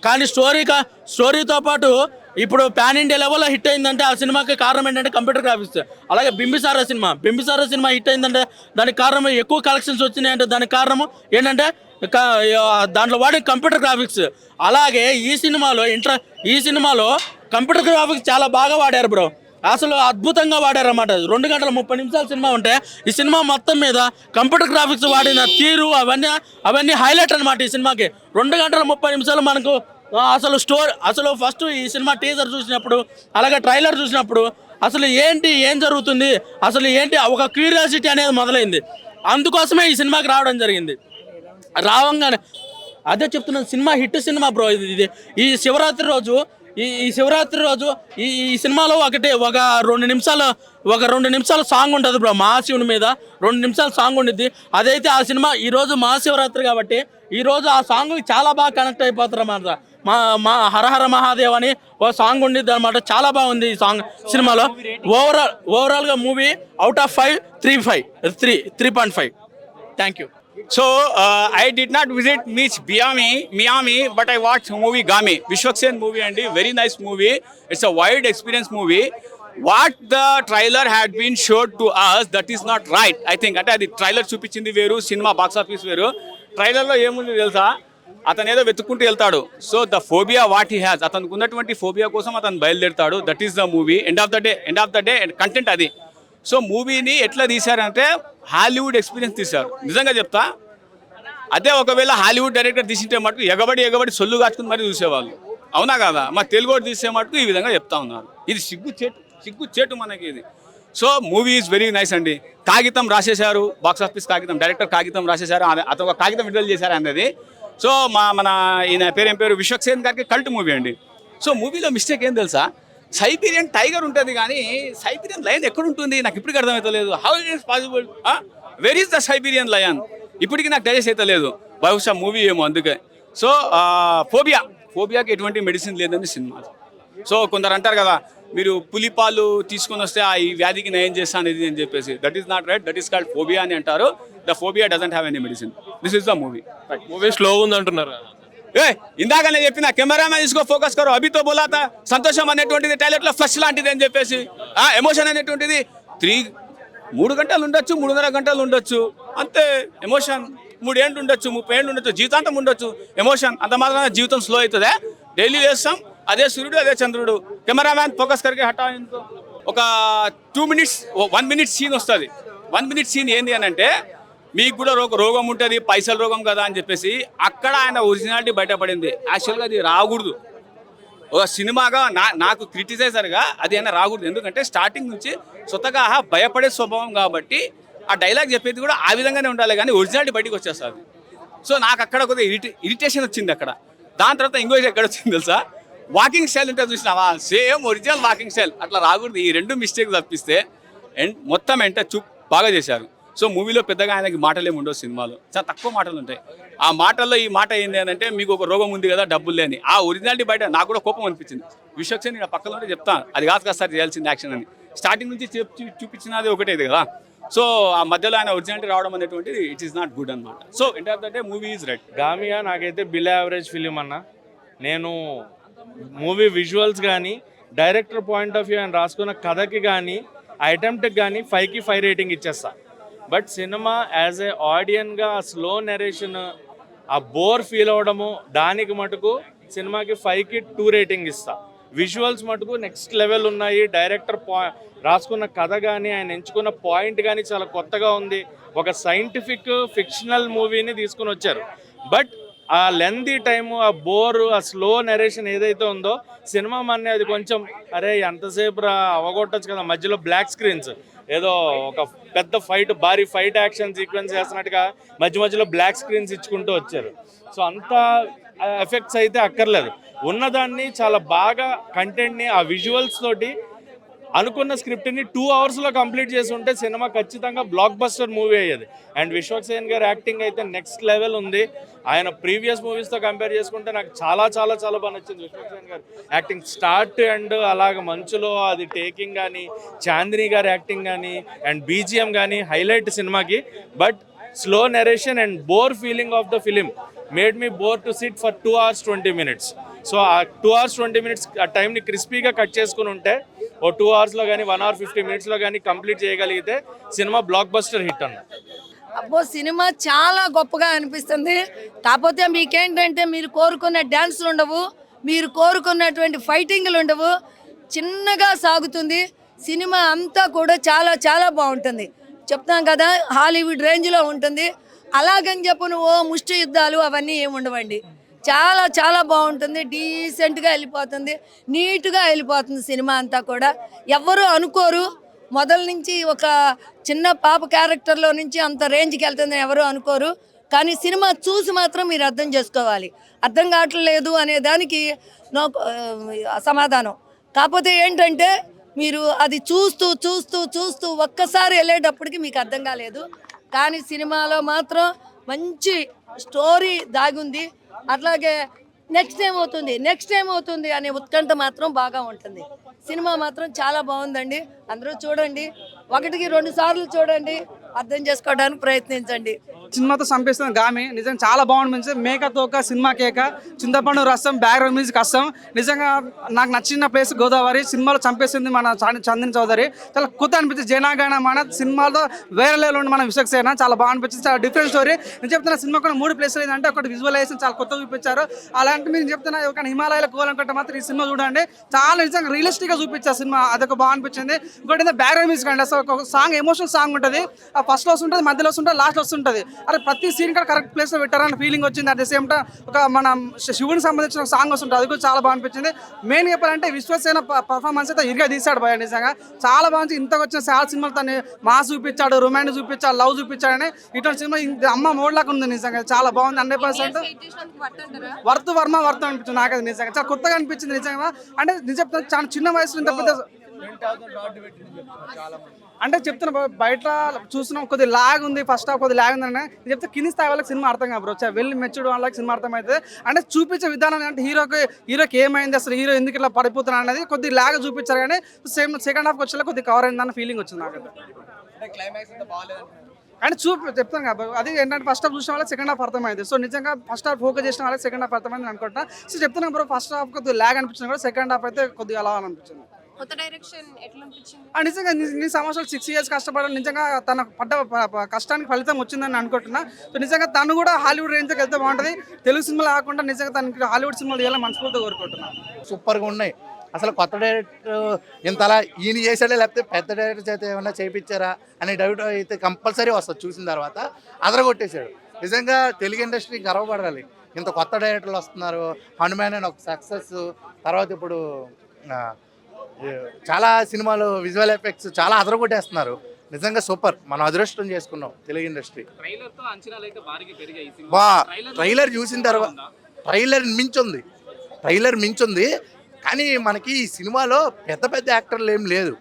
కానీ స్టోరీతో పాటు ఇప్పుడు పాన్ ఇండియా లెవెల్లో హిట్ అయిందంటే ఆ సినిమాకి కారణం ఏంటంటే కంప్యూటర్ గ్రాఫిక్స్. అలాగే బింబిసారా సినిమా హిట్ అయిందంటే దానికి కారణం, ఎక్కువ కలెక్షన్స్ వచ్చినాయంటే దానికి కారణము ఏంటంటే దాంట్లో వాడిన కంప్యూటర్ గ్రాఫిక్స్. అలాగే ఈ సినిమాలో కంప్యూటర్ గ్రాఫిక్స్ చాలా బాగా వాడారు బ్రో. అసలు అద్భుతంగా వాడారు అన్నమాట. 2 గంటల 30 నిమిషాల సినిమా ఉంటే ఈ సినిమా మొత్తం మీద కంప్యూటర్ గ్రాఫిక్స్ వాడిన తీరు అవన్నీ హైలైట్ అనమాట ఈ సినిమాకి. 2 గంటల 30 నిమిషాలు మనకు అసలు ఫస్ట్ ఈ సినిమా టీజర్ చూసినప్పుడు, అలాగే ట్రైలర్ చూసినప్పుడు ఏం జరుగుతుంది, ఒక క్యూరియాసిటీ అనేది మొదలైంది. అందుకోసమే ఈ సినిమాకి రావడం జరిగింది. రావంగానే అదే చెప్తున్నాను, సినిమా హిట్ సినిమా బ్రో ఇది. ఈ శివరాత్రి రోజు ఈ సినిమాలో ఒక 2 నిమిషాల సాంగ్ ఉంటుంది బ్రో, మహాశివుని మీద 2 నిమిషాల సాంగ్ ఉండిద్ది. అదైతే ఆ సినిమా ఈరోజు మహాశివరాత్రి కాబట్టి ఈరోజు ఆ సాంగ్ చాలా బాగా కనెక్ట్ అయిపోతారు అన్నమాట. మా హరహర మహాదేవ్ అని ఒక సాంగ్ ఉండిద్ది అనమాట. చాలా బాగుంది ఈ సాంగ్ సినిమాలో. ఓవరాల్గా movie out of 5 3.5. Thank you. So I did not visit Miami, but I watched movie Game, Vishwaksen movie, and a very nice movie. It's a wide experience movie. What the trailer had been showed to us, that is not right. I think అంటే అది trailer చూపించింది వేరు, cinema box office వేరు. ట్రైలర్లో ఏముంది తెలుసా, అతను ఏదో వెతుక్కుంటూ వెళ్తాడు. So the phobia what he has, అతనికి ఉన్నటువంటి ఫోబియా కోసం అతను బయలుదేరుతాడు. That is the movie. End of the day content అది. సో మూవీని ఎట్లా తీశారంటే హాలీవుడ్ ఎక్స్పీరియన్స్ తీశారు. నిజంగా చెప్తా, అదే ఒకవేళ హాలీవుడ్ డైరెక్టర్ తీసింటే మటుకు ఎగబడి సొల్లు కాచుకుని మరీ చూసేవాళ్ళు. అవునా కదా? మా తెలుగు తీసే మటుకు ఈ విధంగా చెప్తా ఉన్నారు. ఇది సిగ్గుచేటు మనకి ఇది. So movie is very nice అండి. కాగితం రాసేశారు, బాక్స్ ఆఫీస్ కాగితం, డైరెక్టర్ కాగితం రాసేశారు, అతను ఒక కాగితం విడుదల చేశారు అన్నది. సో మన ఈయన పేరు విశ్వక్సేన్ గారికి కల్ట్ మూవీ అండి. సో మూవీలో మిస్టేక్ ఏం తెలుసా, సైబీరియన్ టైగర్ ఉంటుంది కానీ సైబీరియన్ లయన్ ఎక్కడ ఉంటుంది నాకు ఇప్పటికీ అర్థమవుతలేదు. How it is possible, where is the Siberian lion, ఇప్పటికీ నాకు డైజెస్ట్ అయితే లేదు. బహుశా మూవీ ఏమో అందుకే. సో ఫోబియాకి ఎటువంటి మెడిసిన్ లేదని సినిమా. సో కొందరు అంటారు కదా, మీరు పులిపాలు తీసుకొని వస్తే ఈ వ్యాధికి నయం చేస్తా అనేది అని చెప్పేసి. That is not right. That is called phobia అని అంటారు. The phobia doesn't have any medicine. This is the movie. Movie slow ఉంది అంటున్నారు. ఇందాక నేను చెప్పిన కెమెరామెన్ తీసుకో, ఫోకస్ కరో, అభితో బోలాతా. సంతోషం అనేటువంటిది టాయిలెట్లో ఫ్లష్ లాంటిది అని చెప్పేసి, ఎమోషన్ అనేటువంటిది 3 గంటలు ఉండొచ్చు, 3.5 గంటలు ఉండొచ్చు, అంతే. ఎమోషన్ 3 ఏళ్ళు ఉండొచ్చు, 30 ఏళ్ళు ఉండొచ్చు, జీవితాంతం ఉండొచ్చు ఎమోషన్. అంత మాత్రం జీవితం స్లో అవుతుందా? డైలీ చేస్తాం, అదే సూర్యుడు అదే చంద్రుడు. కెమెరామ్యాన్ ఫోకస్ కరికే హఠా. ఒక 2 మినిట్స్ 1 మినిట్ సీన్ వస్తుంది. 1 మినిట్ సీన్ ఏంది అని అంటే, మీకు కూడా రోగం ఉంటుంది, పైసల రోగం కదా అని చెప్పేసి అక్కడ ఆయన ఒరిజినాలిటీ బయటపడింది. యాక్చువల్గా అది రాకూడదు. ఒక సినిమాగా నాకు క్రిటిసైజర్గా అది అయినా రాకూడదు. ఎందుకంటే స్టార్టింగ్ నుంచి స్వతగా భయపడే స్వభావం కాబట్టి ఆ డైలాగ్ చెప్పేది కూడా ఆ విధంగానే ఉండాలి, కానీ ఒరిజినాలిటీ బయటకు వచ్చేస్తుంది. సో నాకు అక్కడ కొద్దిగా ఇరిటేషన్ వచ్చింది అక్కడ. దాని తర్వాత ఇంకో ఎక్కడ వచ్చింది తెలుసా, వాకింగ్ స్టైల్ ఉంటుంది చూసినావా, సేమ్ ఒరిజినల్ వాకింగ్ స్టైల్ అట్లా రాకూడదు. ఈ 2 మిస్టేక్స్ తప్పిస్తే మొత్తం బాగా చేశారు. సో మూవీలో పెద్దగా ఆయనకి మాటలు ఏమి ఉండవు, సినిమాలో చాలా తక్కువ మాటలు ఉంటాయి. ఆ మాటల్లో ఈ మాట ఏంటి అని అంటే, మీకు ఒక రోగం ఉంది కదా, డబ్బులు లేని, ఆ ఒరిజినాలిటీ బయట నాకు కూడా కోపం అనిపించింది. విశ్వక్సేన్ పక్కలోనే చెప్తాను, అది కాదు సార్ చేయాల్సింది యాక్షన్ అని. స్టార్టింగ్ నుంచి చూపించినది ఒకటే ఇది కదా. సో ఆ మధ్యలో ఆయన ఒరిజినాలిటీ రావడం అనేటువంటిది ఇట్ ఈస్ నాట్ గుడ్ అనమాట. So end of the day movie is red. గామియా నాకైతే బిలో యావరేజ్ ఫిలిం అన్న. నేను మూవీ విజువల్స్ కానీ డైరెక్టర్ పాయింట్ ఆఫ్ వ్యూ అని రాసుకున్న కథకి కానీ అటెంప్ట్కి కానీ 5కి 5 రేటింగ్ ఇచ్చేస్తా. బట్ సినిమా యాజ్ ఏ ఆడియన్గా స్లో నెరేషన్ ఆ బోర్ ఫీల్ అవ్వడము దానికి మటుకు సినిమాకి 5కి 2 రేటింగ్ ఇస్తా. విజువల్స్ మటుకు నెక్స్ట్ లెవెల్ ఉన్నాయి. డైరెక్టర్ రాసుకున్న కథ కానీ ఆయన ఎంచుకున్న పాయింట్ కానీ చాలా కొత్తగా ఉంది. ఒక సైంటిఫిక్ ఫిక్షనల్ మూవీని తీసుకుని వచ్చారు. బట్ ఆ లెంతీ టైము, ఆ బోరు, ఆ స్లో నెరేషన్ ఏదైతే ఉందో సినిమా మన్నే అది కొంచెం అరే ఎంతసేపు అవగొట్టచ్చు కదా. మధ్యలో బ్లాక్ స్క్రీన్స్ ఏదో ఒక పెద్ద ఫైట్, భారీ ఫైట్ యాక్షన్ సీక్వెన్స్ చేస్తున్నట్టుగా మధ్య మధ్యలో బ్లాక్ స్క్రీన్స్ ఇచ్చుకుంటూ వచ్చారు. సో అంత ఎఫెక్ట్స్ అయితే అక్కర్లేదు. ఉన్నదాన్ని చాలా బాగా కంటెంట్ని ఆ విజువల్స్ తోటి అనుకున్న స్క్రిప్ట్ని 2 అవర్స్లో కంప్లీట్ చేసి ఉంటే సినిమా ఖచ్చితంగా బ్లాక్ బస్టర్ మూవీ అయ్యేది. అండ్ విశ్వక్సేన్ గారి యాక్టింగ్ అయితే నెక్స్ట్ లెవెల్ ఉంది. ఆయన ప్రీవియస్ మూవీస్తో కంపేర్ చేసుకుంటే నాకు చాలా చాలా చాలా బాగా నచ్చింది విశ్వక్సేన్ గారు యాక్టింగ్. స్టార్ట్ అండ్ అలాగ మంచులో అది టేకింగ్ కానీ, చాందిని గారి యాక్టింగ్ కానీ అండ్ బీజిఎం కానీ హైలైట్ సినిమాకి. But slow narration and bore feeling of the film made me bore to SIT for 2 hours 20 minutes. So ఆ 2 hours 20 minutes ఆ టైంని క్రిస్పీగా కట్ చేసుకుని ఉంటే ఓ 2 hours కానీ 1 hour 50 minutes కానీ కంప్లీట్ చేయగలిగితే సినిమా బ్లాక్ బస్టర్ హిట్ అన్న. అబ్బో సినిమా చాలా గొప్పగా అనిపిస్తుంది. కాకపోతే మీకేంటంటే మీరు కోరుకున్న డ్యాన్స్లు ఉండవు, మీరు కోరుకున్నటువంటి ఫైటింగ్లు ఉండవు, చిన్నగా సాగుతుంది సినిమా అంతా కూడా. చాలా చాలా బాగుంటుంది. చెప్తాం కదా హాలీవుడ్ రేంజ్లో ఉంటుంది. అలాగని చెప్పు ఓ ముష్టి యుద్ధాలు అవన్నీ ఏమి ఉండవండి. చాలా చాలా బాగుంటుంది. డీసెంట్గా వెళ్ళిపోతుంది, నీట్గా వెళ్ళిపోతుంది సినిమా అంతా కూడా. ఎవ్వరూ అనుకోరు మొదల నుంచి ఒక చిన్న పాప క్యారెక్టర్లో నుంచి అంత రేంజ్కి వెళ్తుందని ఎవరూ అనుకోరు. కానీ సినిమా చూసి మాత్రం మీరు అర్థం చేసుకోవాలి. అర్థం కావట్లేదు అనే దానికి నాకు సమాధానం. కాకపోతే ఏంటంటే మీరు అది చూస్తూ చూస్తూ చూస్తూ ఒక్కసారి వెళ్ళేటప్పటికి మీకు అర్థం కాలేదు. కానీ సినిమాలో మాత్రం మంచి స్టోరీ దాగుంది. అట్లాగే నెక్స్ట్ ఏమవుతుంది అనే ఉత్కంఠ మాత్రం బాగా ఉంటుంది. సినిమా మాత్రం చాలా బాగుందండి. అందరూ చూడండి, 1కి 2 సార్లు చూడండి, అర్థం చేసుకోవడానికి ప్రయత్నించండి. సినిమాతో చంపేస్తుంది గామి. నిజంగా చాలా బాగుంది. మేకతోక సినిమా కేక, చింతపండు రసం, బ్యాక్గ్రౌండ్ మ్యూజిక్ అస్సం. నిజంగా నాకు నచ్చిన ప్లేస్ గోదావరి. సినిమాలో చంపేస్తుంది మన చందన్ చౌదరి. చాలా కొత్త అనిపించింది. జనగణ మన సినిమాలో వేరే లెవెల్ ఉండి మన విశ్వక్సేన చాలా బాగా అనిపించింది. చాలా డిఫరెంట్ స్టోరీ. నేను చెప్తున్నా సినిమా కూడా 3 ప్లేసులు ఏంటంటే ఒకటి విజువలైజేషన్ చాలా కొత్తగా చూపించారు. అలాంటి మీరు చెప్తున్నా ఒక హిమాలయాలకు పోవాలనుకుంటే మాత్రం ఈ సినిమా చూడండి. చాలా నిజంగా రియలిస్టిక్గా చూపించారు సినిమా. అదొక బాగా అనిపించింది. ఇంకోటి బ్యాక్గ్రౌండ్ మ్యూజిక్ అండి. అసలు ఒక సాంగ్ ఎమోషనల్ సాంగ్ ఉంటుంది. ఫస్ట్లో వస్తుంటుంది, మధ్యలో వస్తుంటుంది, లాస్ట్లో వస్తుంటుంది. అరే ప్రతి సీన్ కూడా కరెక్ట్ ప్లేస్లో పెట్టారని ఫీలింగ్ వచ్చింది. అట్ ద సేమ్ టైం ఒక మన శివునికి సంబంధించిన ఒక సాంగ్ వస్తుంటుంది, అది కూడా చాలా బాగా అనిపించింది. మెయిన్ చెప్పాలంటే విశ్వసేన పర్ఫార్మెన్స్ అయితే ఇరుగా తీశాడు భయ. నిజంగా చాలా బాగుంది. ఇంతకు వచ్చిన చాలా సినిమాలు తను మాస్ చూపించాడు, రొమాంటిక్ చూపించాడు, లవ్ చూపించాడని. ఇటువంటి సినిమా అమ్మ మోడ్లాగా ఉంది. నిజంగా చాలా బాగుంది. 100% వర్త్ అనిపించింది నాకైతే. నిజంగా చాలా కొత్తగా అనిపించింది. నిజంగా అంటే నిజం చెప్తాను, చాలా చిన్న వయసులో ఇంత పెద్ద అంటే చెప్తున్నా బయట చూస్తున్నాం కొద్దిగా లాగ్ ఉంది. ఫస్ట్ హాఫ్ కొద్దిగా లాగ్ ఉందని నేను చెప్తే కింది స్థాయి వాళ్ళకి సినిమా అర్థం కాదు బ్రో. వెళ్ళి మెచ్చుడు వాళ్ళకి సినిమా అర్థం అవుతుంది. అంటే చూపించే విధానం అంటే హీరోకి ఏమైంది, అసలు హీరో ఎందుకు ఇట్లా పడిపోతున్నా అనేది కొద్దిగా లాగ్ చూపించారు. కానీ సెకండ్ హాఫ్కి వచ్చేలా కొద్దిగా కవర్ అయిందన్న ఫీలింగ్ వచ్చింది నాకైతే. అంటే చెప్తాను కదా అది ఏంటంటే ఫస్ట్ హాఫ్ చూసిన వాళ్ళకి సెకండ్ హాఫ్ అర్థమైంది. సో నిజంగా ఫస్ట్ హాఫ్ ఫోకస్ చేసిన వాళ్ళకి సెకండ్ హాఫ్ అర్థమైంది అనుకుంటా. సో చెప్తున్నాను బ్రో, ఫస్ట్ హాఫ్ కొద్దిగా లాగ్ అనిపించింది కూడా, సెకండ్ హాఫ్ అయితే కొద్దిగా అలా అనిపించింది. నిజంగా నీ సంవత్సరాలు 6 years కష్టపడాలి. నిజంగా తన పడ్డ కష్టానికి ఫలితం వచ్చిందని అనుకుంటున్నా. సో నిజంగా తను కూడా హాలీవుడ్ రేంజ్కి వెళ్తే బాగుంటుంది. తెలుగు సినిమాలు కాకుండా నిజంగా తనకి హాలీవుడ్ సినిమాలు చేయాలని మనస్ఫూర్తిగా కోరుకుంటున్నాను. సూపర్గా ఉన్నాయి. అసలు కొత్త డైరెక్టర్ ఇంతలా ఈయన చేశాడే లేకపోతే పెద్ద డైరెక్టర్ చేత ఏమైనా చేయించారా అనే డౌట్ అయితే కంపల్సరీ వస్తుంది. చూసిన తర్వాత అదరగొట్టేశాడు. నిజంగా తెలుగు ఇండస్ట్రీ గర్వపడాలి. ఇంత కొత్త డైరెక్టర్లు వస్తున్నారు. హనుమాన్ అని ఒక సక్సెస్, తర్వాత ఇప్పుడు చాలా సినిమాలు విజువల్ ఎఫెక్ట్స్ చాలా అదరగొట్టేస్తున్నారు. నిజంగా సూపర్. మనం అదృష్టం చేసుకున్నాం తెలుగు ఇండస్ట్రీ. ట్రైలర్ చూసిన తర్వాత ట్రైలర్ మించుంది. కానీ మనకి ఈ సినిమాలో పెద్ద పెద్ద యాక్టర్లు ఏం లేదు.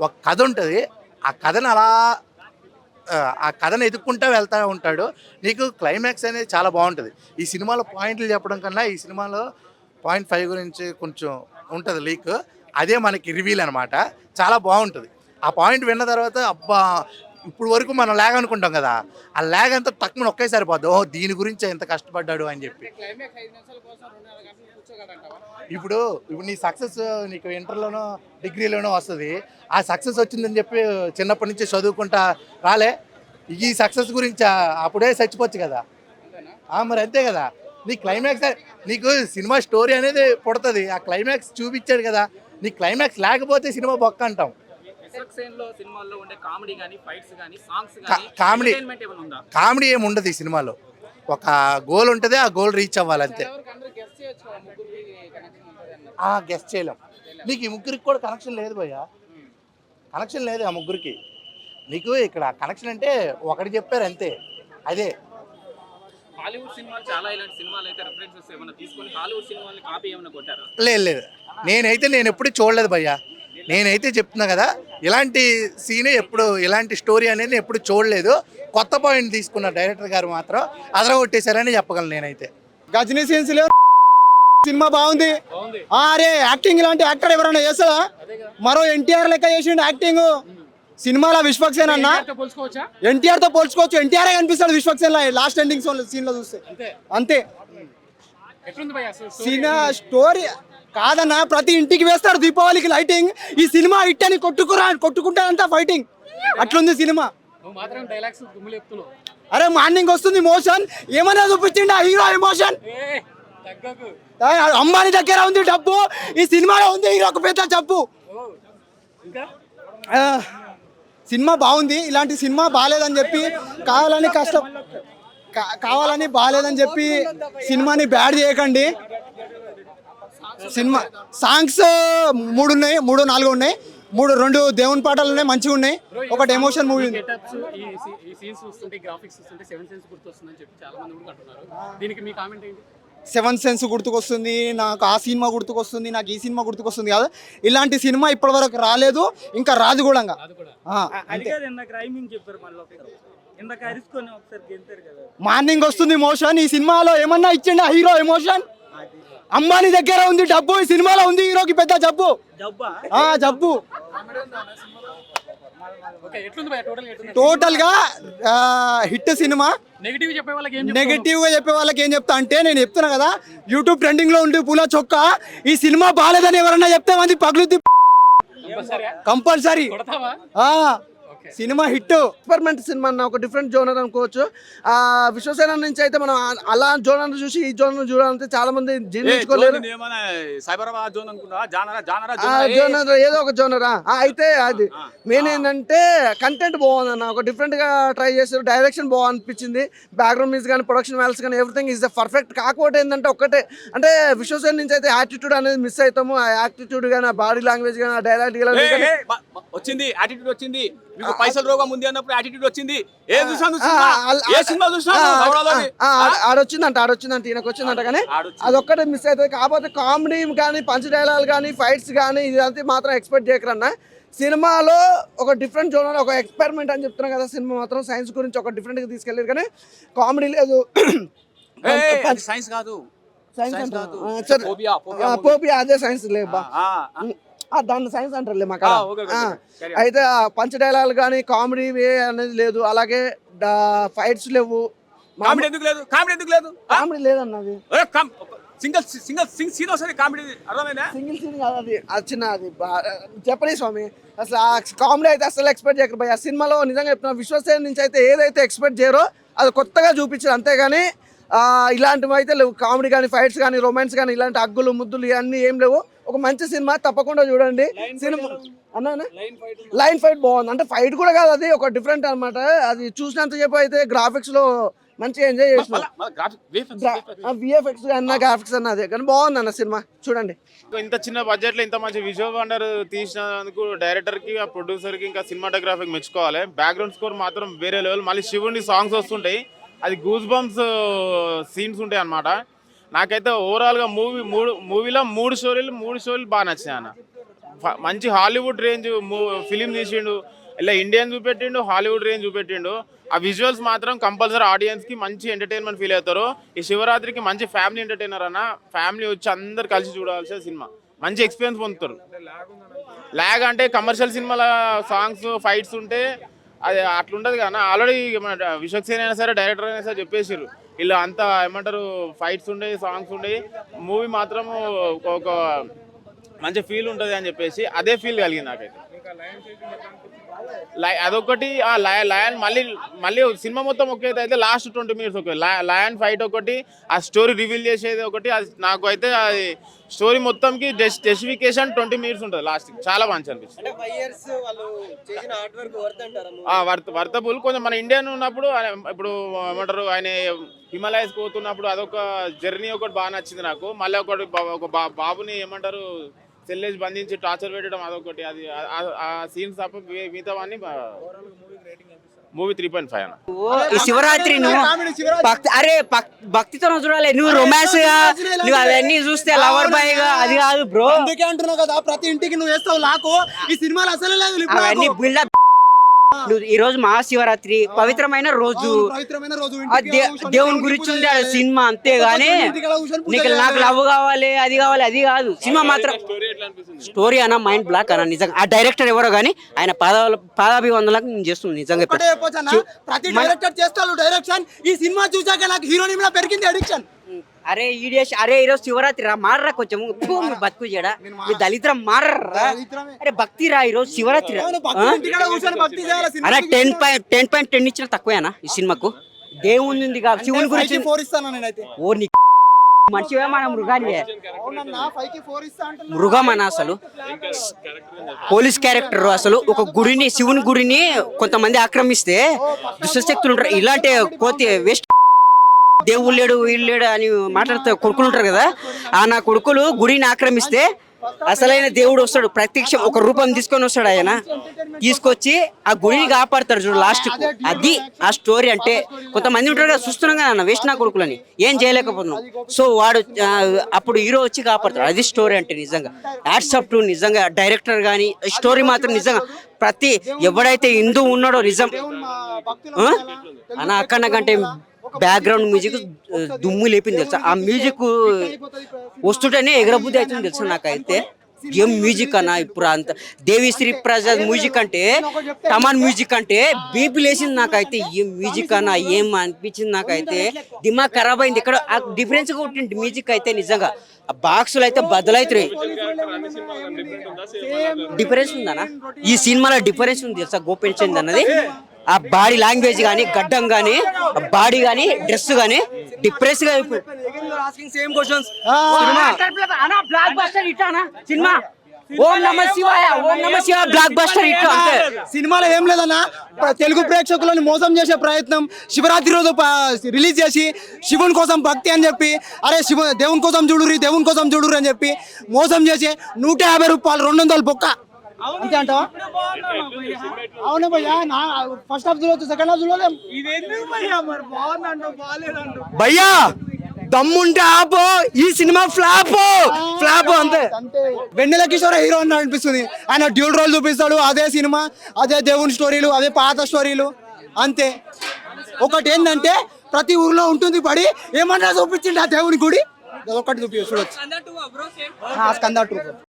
ఒక కథ ఉంటుంది. ఆ కథను ఎదుక్కుంటూ వెళ్తూ ఉంటాడు. నీకు క్లైమాక్స్ అనేది చాలా బాగుంటుంది. ఈ సినిమాలో పాయింట్లు చెప్పడం కన్నా ఈ సినిమాలో 0.5 గురించి కొంచెం ఉంటుంది లీక్. అదే మనకి రివీల్ అనమాట. చాలా బాగుంటుంది. ఆ పాయింట్ విన్న తర్వాత అబ్బా ఇప్పుడు వరకు మనం ల్యాగ్ అనుకుంటాం కదా, ఆ ల్యాగ్ అంతా తక్కువ ఒకేసారి పోద్ది. ఓహో దీని గురించి ఎంత కష్టపడ్డాడు అని చెప్పి. ఇప్పుడు నీ సక్సెస్ నీకు ఇంటర్లోనో డిగ్రీలోనో వస్తుంది. ఆ సక్సెస్ వచ్చిందని చెప్పి చిన్నప్పటి నుంచి చదువుకుంటా రాలే. ఈ సక్సెస్ గురించి అప్పుడే చచ్చిపోవచ్చు కదా. మరి అంతే కదా. నీ క్లైమాక్స్, నీకు సినిమా స్టోరీ అనేది పుడుతుంది, ఆ క్లైమాక్స్ చూపించాడు కదా. నీ క్లైమాక్స్ లేకపోతే సినిమా బొక్క అంటాం. కామెడీ ఏమి ఉండదు ఈ సినిమాలో. ఒక గోల్ ఉంటుంది, ఆ గోల్ రీచ్ అవ్వాలి అంతే. గెస్ట్ చేయలేం. నీకు ఈ ముగ్గురికి కూడా కనెక్షన్ లేదు భయ్యా, కనెక్షన్ లేదు ఆ ముగ్గురికి. నీకు ఇక్కడ కనెక్షన్ అంటే ఒకటి చెప్పారు అంతే, అదే. హాలీవుడ్ సినిమాలు చాలా ఇలాంటి సినిమాలు అయితే రెఫరెన్సెస్ ఏమైనా తీసుకొని హాలీవుడ్ సినిమాల్ని కాపీ ఏమైనా కొట్టారా? లేదు, నేను ఎప్పుడు చూడలేదు భయ్యా. నేనైతే చెప్తున్నా కదా, ఇలాంటి సీనే ఎప్పుడు, ఇలాంటి స్టోరీ అనేది ఎప్పుడు చూడలేదు. కొత్త పాయింట్ తీసుకున్న డైరెక్టర్ గారు మాత్రం అదరగొట్టేశారని చెప్పగలను నేనైతే. గజనీ సీన్స్ లేవు, సినిమా బాగుంది. అరే యాక్టింగ్ ఇలాంటి యాక్టర్ ఎవరైనా చేస్తారా? మరో ఎన్టీఆర్ లెక్క చేసిండు యాక్టింగ్ సినిమాలో. విశ్వక్సేన్ అన్న ఎన్టీఆర్ తో పోల్చుకోవచ్చు, ఎన్టీఆర్ కనిపిస్తాడు విశ్వక్సేన్ లాస్ట్ ఎండింగ్ సీన్ లో చూస్తే అంతే. సినిమా స్టోరీ కాదన్న, ప్రతి ఇంటికి వేస్తాడు దీపావళికి లైటింగ్. ఈ సినిమా హిట్ అని కొట్టుకుంటానంతా ఫైటింగ్, అట్లుంది సినిమా. అరే మార్నింగ్ వస్తుంది మోషన్, ఏమన్నా చూపించిండు ఆ హీరో ఎమోషన్. అంబానీ దగ్గర ఉంది డబ్బు, ఈ సినిమాలో ఉంది హీరోకు పెద్ద డబ్బు. సినిమా బాగుంది. ఇలాంటి సినిమా బాగాలేదని చెప్పి కావాలని బాగాలేదని చెప్పి సినిమాని బ్యాడ్ చేయకండి. సినిమా సాంగ్స్ 3-4 ఉన్నాయి. 2 దేవుని పాటలు ఉన్నాయి, మంచిగా ఉన్నాయి. ఒకటి ఎమోషన్ మూవీ ఉంది. సెవెన్ సెన్స్ గుర్తుకొస్తుంది నాకు, ఆ సినిమా గుర్తుకొస్తుంది నాకు, ఈ సినిమా గుర్తుకొస్తుంది కాదు. ఇలాంటి సినిమా ఇప్పటి వరకు రాలేదు, ఇంకా రాదు కూడా. మార్నింగ్ వస్తుంది మోషన్, ఈ సినిమాలో ఏమన్నా ఇచ్చిండు ఆ హీరో ఎమోషన్. అంబానీ దగ్గర ఉంది డబ్బు, ఈ సినిమాలో ఉంది హీరోకి పెద్ద జబ్బు. టోటల్ గా హిట్ సినిమా. నెగిటివ్ గా చెప్పే వాళ్ళకి ఏం చెప్తా అంటే, నేను చెప్తున్నా కదా, యూట్యూబ్ ట్రెండింగ్ లో ఉండి పూల చొక్కా ఈ సినిమా బాగాలేదని ఎవరన్నా చెప్తే మంది పగులుద్ది కంపల్సరీ. సినిమా హిట్. ఎక్స్పెరిమెంట్ సినిమా అన్న ఒక డిఫరెంట్ జోనర్ అనుకోవచ్చు. విశ్వసేన నుంచి అయితే మనం అలా జోనర్ చూసి ఈ జోనర్ చూడాలంటే చాలా మంది జీర్ణించుకోలేరు. జోనర్ ఏదో ఒక జోనరా అయితే అది మెయిన్ ఏంటంటే కంటెంట్ బాగుంది అన్న, ఒక డిఫరెంట్ గా ట్రై చేశారు. డైరెక్షన్ బాగా అనిపించింది, బ్యాక్గ్రౌండ్ మ్యూజిక్ కానీ ప్రొడక్షన్ వాల్యూస్ కానీ ఎవ్రీథింగ్ ఈజ్ ద పర్ఫెక్ట్. కాకపోతే ఏంటంటే ఒక్కటే అంటే విశ్వసేన నుంచి అయితే యాటిట్యూడ్ అనేది మిస్ అవుతాము. ఆ యాటిట్యూడ్ కానీ, బాడీ లాంగ్వేజ్ కానీ, డైలాగ్ వచ్చింది, యాటిట్యూడ్ వచ్చింది. మీకు పైసలు రోగం ఉంది అన్నప్పుడు యాటిట్యూడ్ వచ్చింది. ఆడొచ్చిందంట ఈయనకు వచ్చిందంట, కానీ అదొక్కటే మిస్ అవుతుంది. కాకపోతే కామెడీ కానీ, పంచ్ డైలాగ్ కానీ, ఫైట్స్ కానీ ఇదంతా మాత్రం ఎక్స్పెక్ట్ చేయకరన్నా. సినిమాలో ఒక డిఫరెంట్ జోనర్, ఒక ఎక్స్పెరిమెంట్ అని చెప్తున్నాం కదా. సినిమా మాత్రం సైన్స్ గురించి ఒక డిఫరెంట్ గా తీసుకెళ్ళారు, కానీ కామెడీ లేదు. సైన్స్ కాదు, పోపియా అదే సైన్స్ లేబా, దాన్ని సైన్స్ అంటారులే మాకు. అయితే పంచ్ డైలాగ్ కానీ కామెడీ అనేది లేదు, అలాగే ఫైట్స్ లేవు. కామెడీ లేదన్నది. సింగిల్ సీన్ వస్తుంది కామెడీ, అర్థమైందా? సింగిల్ సీన్ కాదు అది, చిన్న అది చెప్పలే స్వామి. అసలు ఆ కామెడీ అయితే అసలు ఎక్స్పెక్ట్ చేయరు భయ్య. ఆ సినిమాలో నిజంగా చెప్తున్నా, విశ్వసేన నుంచి అయితే ఏదైతే ఎక్స్పెక్ట్ చేయరో అది కొత్తగా చూపించారు అంతేగాని ఇలాంటివి అయితే లేవు. కామెడీ కానీ, ఫైట్స్ కానీ, రొమాన్స్ కానీ, ఇలాంటి అగ్గులు ముద్దులు ఇవన్నీ ఏం లేవు. ఒక మంచి సినిమా, తప్పకుండా చూడండి. సినిమా అన్నా లైన్ ఫైట్ బాగుంది, అంటే ఫైట్ కూడా కాదు, అది ఒక డిఫరెంట్ అనమాట. అది చూసినంత చెప్పు అయితే గ్రాఫిక్స్ లో మంచిగా ఎంజాయ్ చేసిన, విఎఫ్ఎక్స్ అన్న గ్రాఫిక్స్ అన్న అదే, కానీ బాగుంది అన్న సినిమా, చూడండి. ఇంత చిన్న బడ్జెట్ లో ఇంత మంచి విజువల్ వండర్ తీసినందుకు డైరెక్టర్ కి, ప్రొడ్యూసర్ కి, ఇంకా సినిమాటోగ్రాఫీకి మెచ్చుకోవాలి. బ్యాక్గ్రౌండ్ స్కోర్ మాత్రం వేరే లెవెల్. మళ్ళీ శివుని సాంగ్స్ వస్తుంటాయి, అది గూస్ బంప్స్ సీన్స్ ఉంటాయి అన్నమాట. నాకైతే ఓవరాల్గా మూవీలో 3 స్టోరీలు బాగా నచ్చాయి అన్న. మంచి హాలీవుడ్ రేంజ్ ఫిలిం తీసిండు, ఇలా ఇండియన్ చూపెట్టిండు, హాలీవుడ్ రేంజ్ చూపెట్టిండు. ఆ విజువల్స్ మాత్రం కంపల్సరీ ఆడియన్స్కి మంచి ఎంటర్టైన్మెంట్ ఫీల్ అవుతారు. ఈ శివరాత్రికి మంచి ఫ్యామిలీ ఎంటర్టైనర్ అన్న, ఫ్యామిలీ వచ్చి అందరు కలిసి చూడాల్సిన సినిమా, మంచి ఎక్స్పీరియన్స్ పొందుతారు. ల్యాగ్ అంటే కమర్షియల్ సినిమాల సాంగ్స్ ఫైట్స్ ఉంటే అది అట్లుంటది కదా. ఆల్రెడీ మన విశ్వక్సేన్ అయినా సరే డైరెక్టర్ అయినా సరే చెప్పేసారు ఇలా అంతా ఏమంటారు ఫైట్స్ ఉండేవి, సాంగ్స్ ఉండేవి, మూవీ మాత్రం ఒక మంచి ఫీల్ ఉంటుంది అని చెప్పేసి అదే ఫీల్ కలిగింది నాకైతే. అదొకటి లయన్ మళ్ళీ సినిమా మొత్తం ఒకే అయితే last 20 minutes okay lion fight ఒకటి, ఆ స్టోరీ రివీల్ చేసేది ఒకటి. అది నాకు అయితే అది స్టోరీ మొత్తంకి జస్టిఫికేషన్ 20 minutes ఉంటుంది లాస్ట్. చాలా మంచి అనిపిస్తుంది. వర్తబుల్. కొంచెం మన ఇండియన్ ఉన్నప్పుడు ఇప్పుడు ఏమంటారు ఆయన హిమాలయస్ పోతున్నప్పుడు అదొక జర్నీ ఒకటి బాగా నచ్చింది నాకు. మళ్ళీ ఒక బాబుని ఏమంటారు సెల్లేజ్ బంధించి టార్చర్ పెట్టడం అదొకటి. అది ఆ సీన్స్ తప్ప మిగతావన్నీ మూవీ 3.5 అన్న. ఈ శివరాత్రి భక్తితో చూడాలి. నువ్వు రొమాన్స్ గా నువ్వు అవన్నీ చూస్తే లవర్ బాయ్ గా అది కాదు బ్రో. అందుకే అంటున్నావు కదా ప్రతి ఇంటికి నువ్వు వేస్తావు లాకు. ఈ సినిమాలు అసలు లేదు. అవన్నీ బిల్డప్. ఈ రోజు మహాశివరాత్రి పవిత్రమైన రోజు, దేవుని గురించి ఉంది ఆ సినిమా, అంతేగాని నీకు నాకు లవ్ కావాలి అది కావాలి అది కాదు. సినిమా మాత్రం స్టోరీ అన్న మైండ్ బ్లాక్ అన్న నిజంగా. ఆ డైరెక్టర్ ఎవరో కానీ ఆయన పాదాభివందనలకు నేను చేస్తున్నాను నిజంగా. ప్రతి డైరెక్టర్ చేస్తాడు డైరెక్షన్. ఈ సినిమా చూసాక నాకు హీరోయిన్ మీద పెరిగింది అడిక్షన్. అరే ఈరోజు శివరాత్రి రా, మారరా కొంచెం బతుకు చేయడా, మీ దళిద్రం మారరా. అరే భక్తి రా, ఈరోజు శివరాత్రి రా. అరే 10.10 ఇచ్చిన తక్కువేనా ఈ సినిమాకు? దేవుని ఉంది శివుని గురించి. ఓ నీ మనిషివే, మన మృగానివే, మృగమన. అసలు పోలీస్ క్యారెక్టర్ అసలు ఒక గుడిని, శివుని గుడిని కొంతమంది ఆక్రమిస్తే దుష్టశక్తులు ఉంటారు. ఇలాంటి కోతి వేస్ట్ దేవుడు లేడు వీళ్ళు లేడు అని మాట్లాడుతూ కొడుకులు ఉంటారు కదా, ఆ నా కొడుకులు గుడిని ఆక్రమిస్తే అసలైన దేవుడు వస్తాడు, ప్రత్యక్షం ఒక రూపం తీసుకొని వస్తాడు. ఆయన తీసుకొచ్చి ఆ గుడిని కాపాడతాడు చూడు లాస్ట్. అది ఆ స్టోరీ. అంటే కొంతమంది ఉంటారు కదా, చూస్తున్నాం కదా అన్న వేస్ట్ నా కొడుకులని, ఏం చేయలేకపోతున్నాం. సో వాడు అప్పుడు హీరో వచ్చి కాపాడతాడు. అది స్టోరీ అంటే నిజంగా యాడ్సప్ టు నిజంగా డైరెక్టర్ కానీ. స్టోరీ మాత్రం నిజంగా ప్రతి ఎవడైతే హిందూ ఉన్నాడో నిజం అన్న అక్కడ కంటే బ్యాక్గ్రౌండ్ మ్యూజిక్ దుమ్ము లేపింది తెలుసా. ఆ మ్యూజిక్ వస్తుంటేనే ఎగరబుద్ధి అవుతుంది తెలుసా నాకైతే. ఏం మ్యూజిక్ అన్న. ఇప్పుడు అంత దేవిశ్రీ ప్రసాద్ మ్యూజిక్ అంటే, తమన్ మ్యూజిక్ అంటే బీపీ లేసింది నాకైతే. ఏం మ్యూజిక్ అన్న, ఏం అనిపించింది నాకైతే. దిమాగ్ ఖరాబ్ అయింది. ఇక్కడ డిఫరెన్స్ కొట్టింది మ్యూజిక్ అయితే నిజంగా. ఆ బాక్సులు అయితే బదులవుతున్నాయి. డిఫరెన్స్ ఉందన్న ఈ సినిమాలో, డిఫరెన్స్ ఉంది తెలుసా. గోపీచంద్ చంద్ అన్నది ఆ బాడీ లాంగ్వేజ్ కానీ, గడ్డం కానీ, బాడీ కానీ, డ్రెస్ కానీ డిఫరెన్స్ గా. సినిమా ఓం నమ శివాయ, ఓం నమ శివాయ బ్లాక్ బస్టర్ హిట్. అంతే సినిమాలో ఏం లేదన్నా, తెలుగు ప్రేక్షకులను మోసం చేసే ప్రయత్నం. శివరాత్రి రోజు రిలీజ్ చేసి శివుని కోసం భక్తి అని చెప్పి, అరే దేవుని కోసం చూడుర్రి, దేవుని కోసం చూడుర్రి అని చెప్పి మోసం చేసి 150 రూపాయలు 200 బొక్క అంతే అంటావా? అవును భయ్యా, ఫస్ట్ హాఫ్ చూడవచ్చు, సెకండ్ హాఫ్ చూడలేం. భయ్యా దమ్ముంటే ఆపో, ఈ సినిమా ఫ్లాప్ అంతే. వెన్నెల కిషోర్ హీరో అని అనిపిస్తుంది. ఆయన డ్యూల్ రోల్ చూపిస్తాడు. అదే సినిమా, అదే దేవుని స్టోరీలు, అదే పాత స్టోరీలు అంతే. ఒకటి ఏంటంటే ప్రతి ఊర్లో ఉంటుంది పడి ఏమన్నా చూపించింది ఆ దేవుని గుడి, అదొకటి చూపించవచ్చు. స్కంద 2